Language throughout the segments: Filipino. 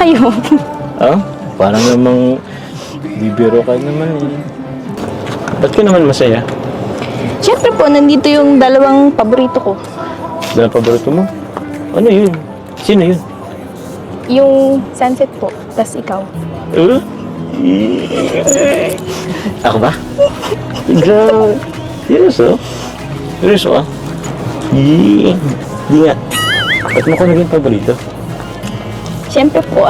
Kayo. Ah? Parang namang bibiro ka naman eh. Ba't ka naman masaya? Siyempre po, nandito yung dalawang paborito ko. Dahil paborito mo? Ano yun? Sino yun? Yung sunset po, tas ikaw. Huh? Ako ba? Ikaw. Seryoso? Seryoso ka? Di nga. Ba't mo ko naging paborito? Siyempre po,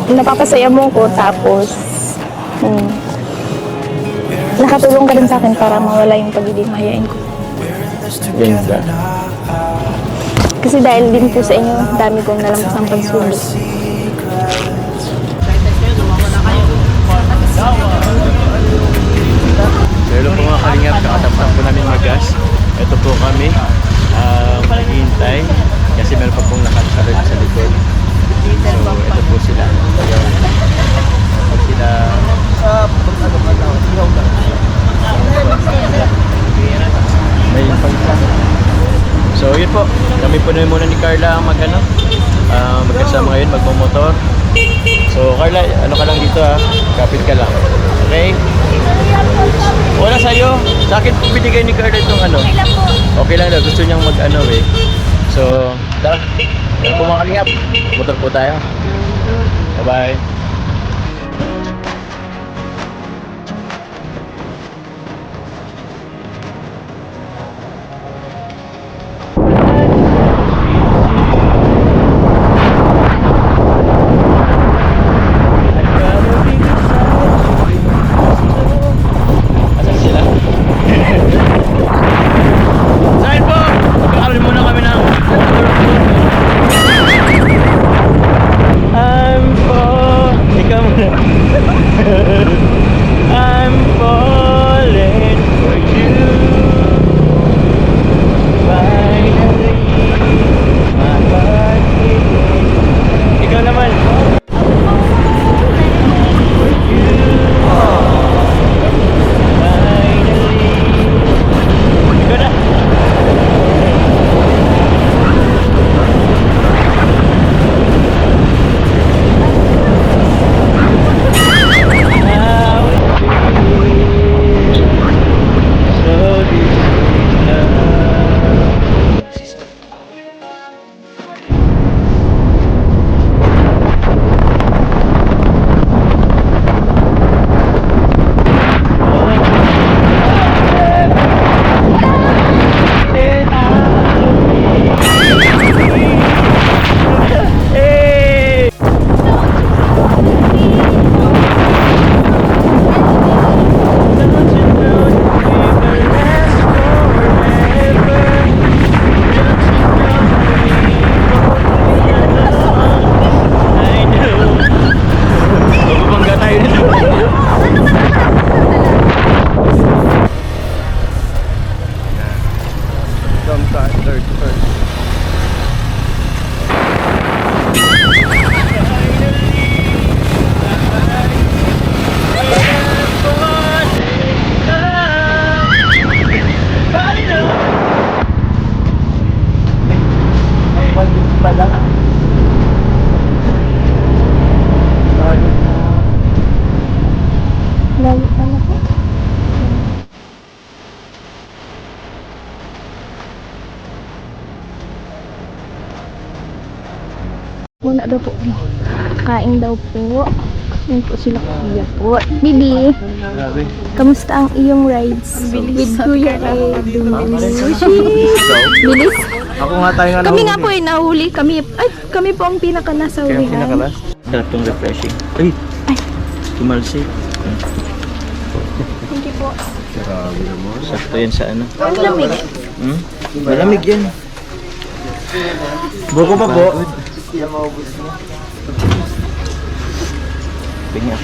napapasaya mo ko, tapos nakatulong ka rin sa akin para mawala yung pagiging mahihain ko. Ganda. Kasi dahil din po sa inyo, dami kong nalampas ng pagsubok. Hello po mga kalingap, kakatapos po namin mag-gas. Ito po kami, maghihintay kasi meron pa pong nakasalad sa likod. So, ito po sila. Pag sila... May pagsa. So, yun po. Kami po na muna ni Carla ang magkasama ngayon, magmumotor. So, Carla, ano ka lang dito ha? Kapit ka lang. Okay? Wala sa'yo. Sa akin po binigay ni Carla itong Okay lang po. Okay lang daw. Gusto niyang eh. So, tara. Yan po mga kalingap. Motor po tayo. Bye-bye. Asan sila? Saan po? Magkakaroon muna kami ng ikaw muna. I'm falling for you. Finally, my heart beating. Ikaw naman. For you. Finally. Ikaw na. Lagi pala po. Muna daw po. Kain daw po. Yun po sila kuya po. Bibi, kamusta ang iyong rides? With Kuya Ed. Bilis? Ako nga tayo nga Kami nga po ay nahuli. Kami po ang pinaka nasa Kaya hulihan. pinakalas. Sarap tong refreshing. Ay! Tumalsik. Thank you po. Sakto yan sa ano. Ang lamig. Malamig yan. Buko pa po. Tingnan.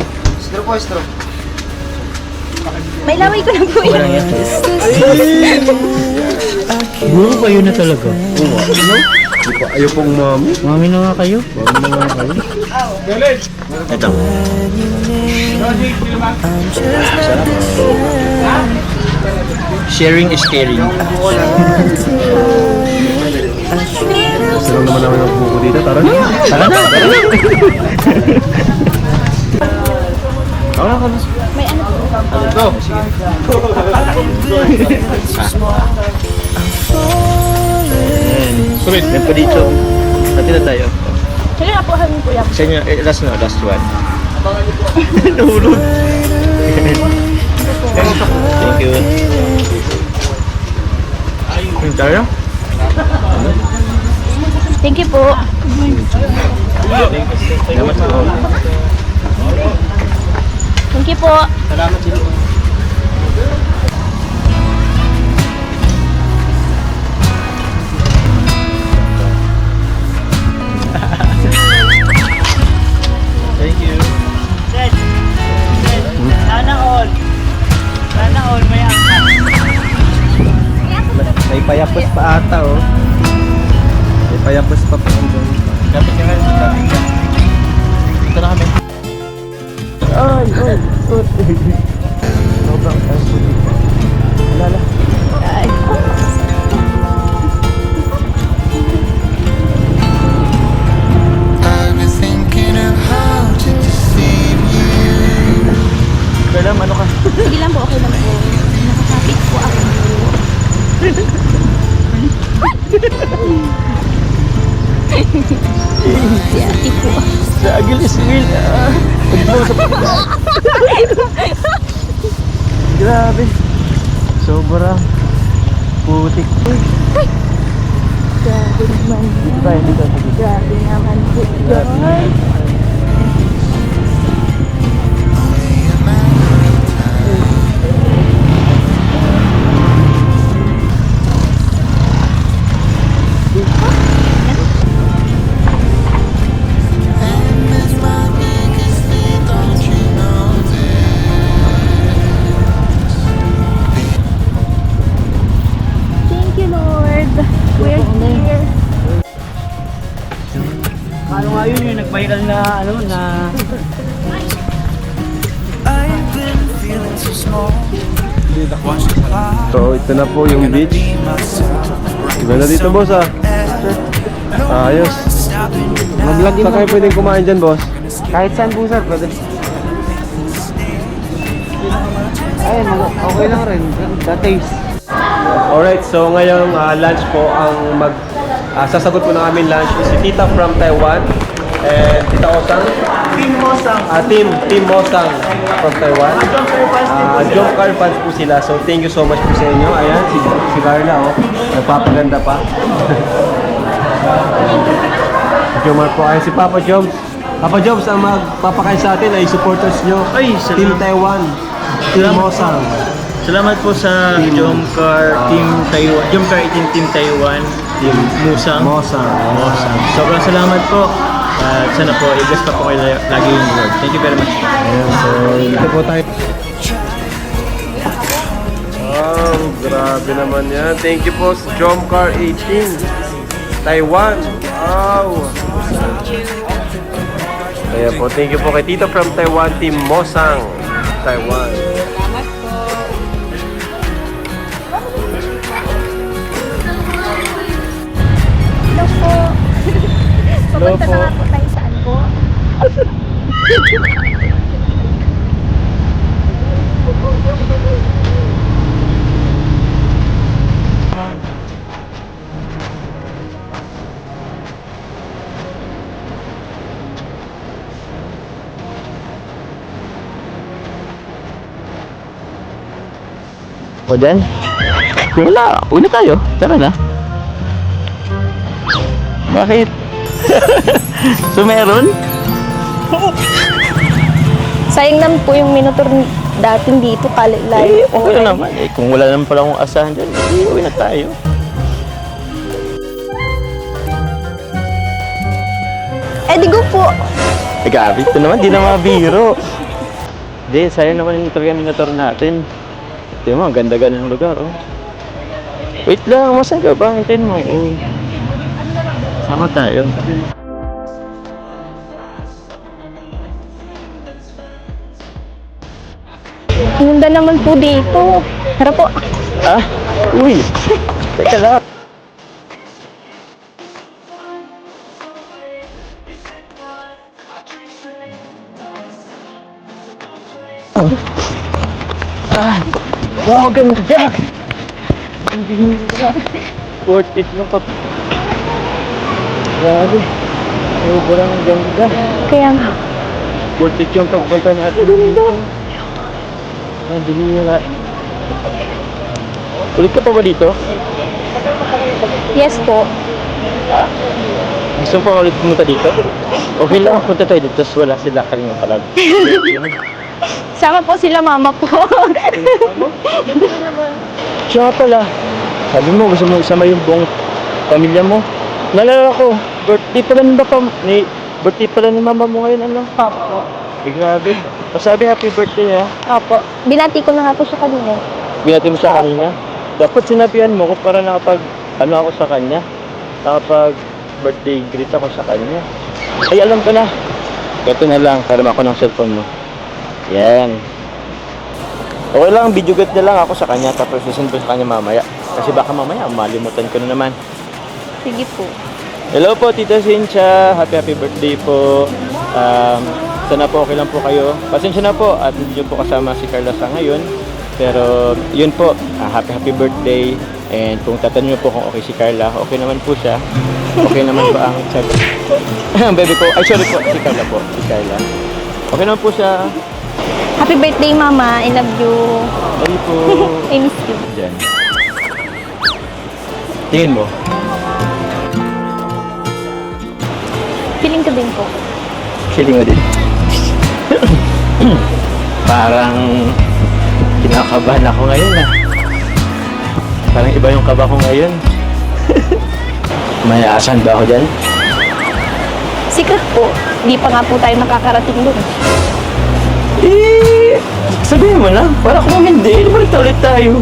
May laway ko na po yun. Walang yan. Buko pa yun na talaga. Ayaw pong mami. Mami na nga kayo. Ito. Sharing is caring. Sarap naman namin ang buko dito. Tara na. Tara na! Tara na! May ano po? Ano to? Sige. Yan po dito. Dati na tayo. Sige na po, hamin po yan. Sa inyo, last one. Nahulog. Thank you. Tayo? Thank you po. Salamat po. Thank you po. Salamat din po. Thank you. Sana all may angkat. May payapos pa ata oh. May payapos pa po dyan. Kapit ka nga. Kapit ka. Ito na kami. Ay! Sobrang tayo dito. Alala. Ay. Kalam, ano ka? Sige lang po, okay lang po. Nakakapit po ako. Si ate po. Sa Agilis Will. Pagbawa sa pagkakas. Grabe. Sobra. Putik. Grabe naman yan. Tayo dito. Grabe naman po. Guys. Thank you, Lord. We're here. Ano nga yun yung nagpahiral na ano na So ito na po yung beach. Ganda dito boss ah. Ayos. Mag-vlog sa kayo pwedeng kumain dyan boss. kahit saan po sir, pwede. Ayun, okay lang rin. The taste. Alright, so ngayong lunch po ang sasagot po ng aming lunch is si Tita from Taiwan and Tita Osang. Team Mosang. Team Mosang from Taiwan. Jom Car fans po sila. So thank you so much po sa inyo. Ayan, si Carla oh. Nagpapaganda pa. Jomar po. Ayan si Papa Joms. Papa Joms ang magpapakain sa atin ay supporters nyo. Ay, Team Taiwan. Team Mosang. Salamat po sa Jomcar Team Taiwan. Jomcar 18 Team Taiwan. Team Musang. Mosang. Sobrang salamat po. At sana po, i-bless pa po kayo lagi yung Lord. Thank you very much. Ayan, so dito po tayo. Wow, grabe naman yan. Thank you po sa Jomcar 18 Taiwan. Wow. Kaya po, thank you po kay Tito from Taiwan, Team Mosang, Taiwan. Hello po. Papunta na nga po tayo saan po? O dyan? Kung wala, una tayo. Tara na. Bakit? So meron? Sayang naman po yung minotor dating dito, kalilayo. Okay naman. Kung wala naman pala akong asahan dyan, uwi na tayo. Eh, di go po. Grabe, ito naman, di na mabiro. Hindi, sayang naman yung talaga minotor natin. Di mo, ang ganda-ganda ng lugar, oh. Wait lang, masan ka ba? Hintayin mo. Oh. Sama tayo. Ganda naman po dito. Tara po. Ah? Uy! Teka lang. Wow, ganda! Worth it yung kap... Grabe. Sobrang ganda. Kaya nga. Worth it yung pagpunta natin. Ganda. Ang dinira. Ulit ka pa ba dito? Yes po. Gusto mo pa ulit pumunta dito? Okay lang, punta tayo dito. Tapos wala sila kanina pala. Sama po sila mama po. Siya nga pala. Sabi mo, gusto mo isama yung buong pamilya mo. Nalala ko, birthday pala ni mama mo ngayon, ano? Opo. Grabe. Pasabi happy birthday, ha? Opo. Binati ko na nga po siya kanina. Binati mo sa kanina. Dapat sinabihan mo ko para nakapag, ako sa kanya. Nakapag birthday greet ako sa kanya. Ay, alam ko na. Ito na lang, karama ako ng cellphone mo. Yan. Okay lang, video get na lang ako sa kanya, tapos listen ko sa kanya mamaya. Kasi baka mamaya, malimutan ko na naman. Sige po. Hello po, Tita Cynthia. Happy birthday po. Sana po okay lang po kayo. Pasensya na po at hindi nyo po kasama si Carla sa ngayon. Pero yun po, happy birthday. And kung tatanong nyo po kung okay si Carla, okay naman po siya. Okay naman po ang sabi. Ang baby ko, ay sorry po, si Carla po. Si Carla. Okay naman po siya. Happy birthday, Mama. I love you. Sorry po. I miss you. Diyan. Tingin mo. Feeling ko din po. Feeling mo din. Parang kinakabahan ako ngayon, ah. Parang iba yung kaba ko ngayon. May asan ba ako dyan? Secret po. Hindi pa nga po tayo nakakarating doon. Eh, sabihin mo na. Para kung hindi, balik ulit tayo.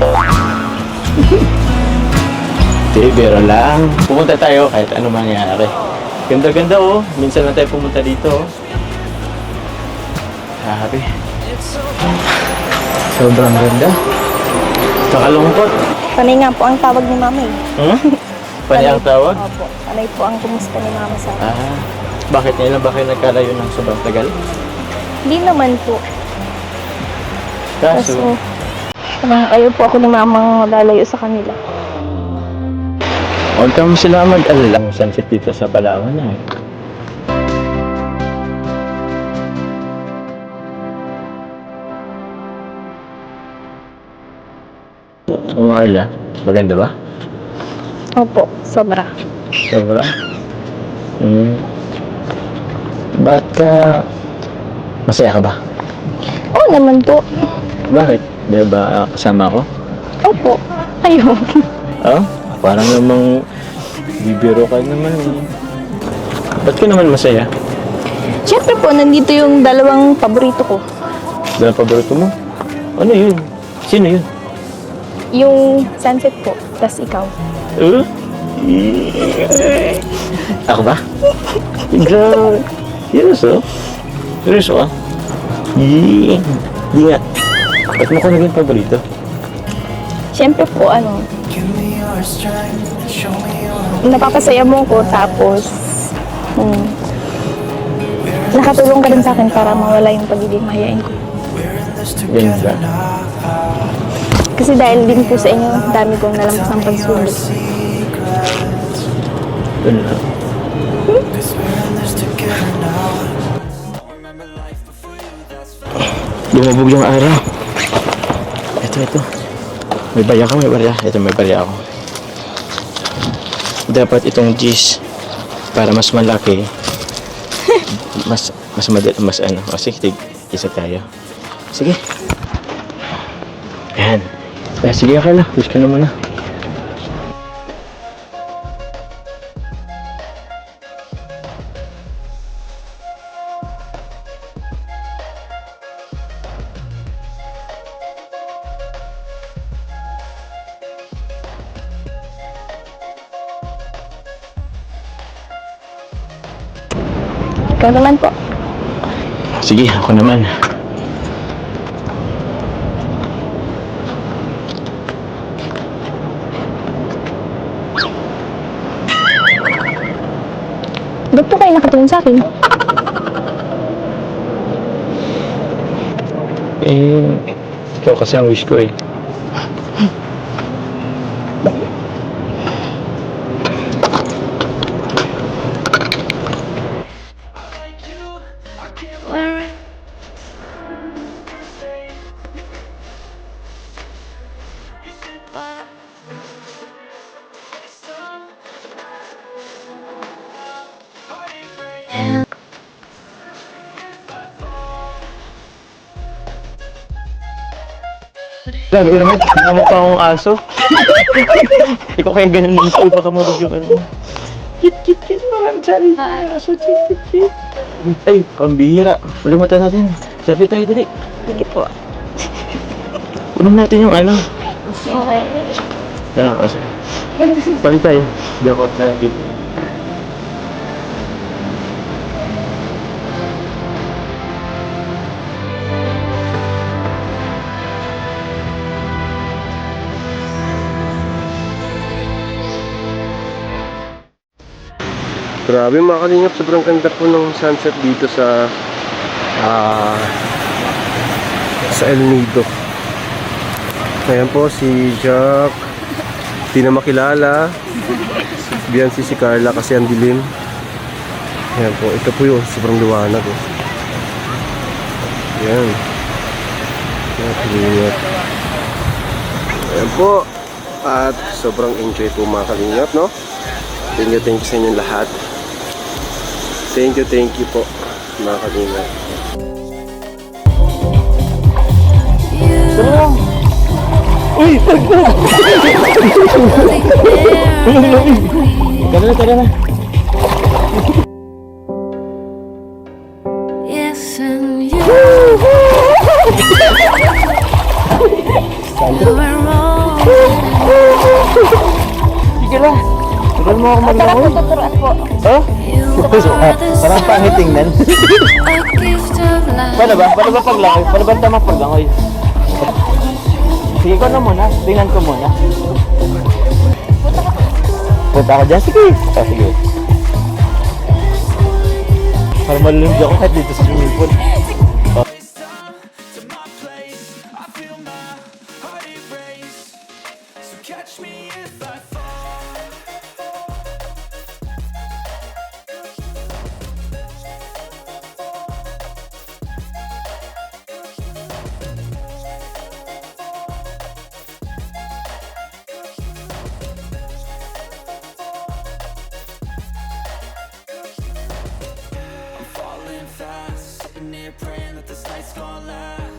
Biro lang. Pumunta tayo kahit ano mangyari. Ganda-ganda, oh. Minsan na tayo pumunta dito, oh. Sabi. Sobrang ganda. Kakalungkot. Panay nga po ang tawag ni Mama eh. Hmm? Panay ang tawag? Opo. Panay po ang kumusta ni Mama sa akin. Bakit ngayon ba kayo nagkalayo ng sobrang tagal? Hindi naman po. Kaso, Parang ayaw po ako ni Mama lalayo sa kanila. huwag ka mo sila mag-alala. Ang sunset dito sa Palawan na, eh. Oo, Carla. Maganda ba? Opo, sobra. Sobra? Ba't ka... Masaya ka ba? Oo naman po. Bakit? Di ba kasama ako? Opo. Ayaw. Oh? Parang namang bibiro ka naman, eh. Ba't ka naman masaya? Siyempre po, nandito yung dalawang paborito ko. Dalang paborito mo? Ano yun? Sino yun? Yung sunset po, tas ikaw. Ako ba? Grabe. Seryoso? Seryoso ka? Di nga. Ba't mo ko naging paborito? Siyempre po, napapasaya mo ko, tapos, nakatulong ka rin sa akin para mawala yung pagiging mahihain ko. Ganda. Kasi dahil din po sa inyo, dami kong nalampas ng pagsulit. Yun lang. Lumabog yung araw. Ito. May barya ka, may barya. Ito, may barya ako. Dapat itong G's para mas malaki. mas madali, mas ano. O sige, isa tayo. Sige. Ayan. Sige, Carla. Push ka na muna. Ikaw naman po. Sige, ako naman. Ba't po kayo nakatingin sa akin? Ikaw kasi ang wish ko eh. Sabi naman, namukha akong aso. Ikaw kaya ganun ng ito, baka marag yung ano. Kit, mga sorry. Aso, kit. Ay, pambihira. Ulimatan natin. Sabi tayo dali. Sige po. Ulam natin yung ano. Okay. Yan, aso. Palit tayo. Dakot na dito. Grabe mga kalingap, sobrang ganda po ng sunset dito sa El Nido. Ayan po si Jack, di na makilala. Biyan si Carla kasi ang dilim. Ayan po, ito po yun, sobrang liwanag eh. Ayan. Mga kalingap. Ayan po. At sobrang enjoy po mga kalingap, no? Thank you sa inyong lahat. Thank you po mga kalingap. Uy! Tara na. Yes, and you were wrong. Sige lang. Turuan mo ako maglangoy. Tuturuan po. Oh? You are the Parang pangit tingnan. a gift of life. Paano ba? Paano ba paglangoy? Paano ba tama paglangoy? Sige ko na muna. Tingnan ko muna. Punta ka dyan? Sige. Sige. Parang malulunod ako kahit dito sa swimming pool.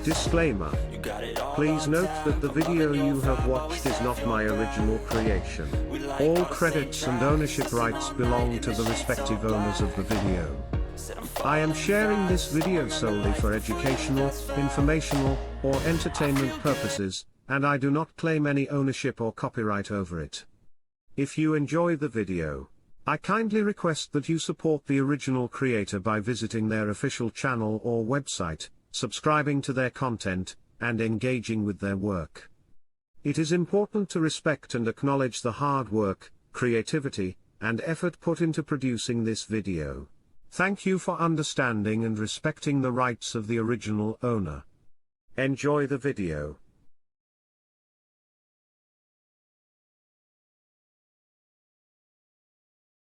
Disclaimer. Please note that the video you have watched is not my original creation. All credits and ownership rights belong to the respective owners of the video. I am sharing this video solely for educational, informational, or entertainment purposes, and I do not claim any ownership or copyright over it. If you enjoy the video, I kindly request that you support the original creator by visiting their official channel or website, subscribing to their content, and engaging with their work. It is important to respect and acknowledge the hard work, creativity, and effort put into producing this video. Thank you for understanding and respecting the rights of the original owner. Enjoy the video.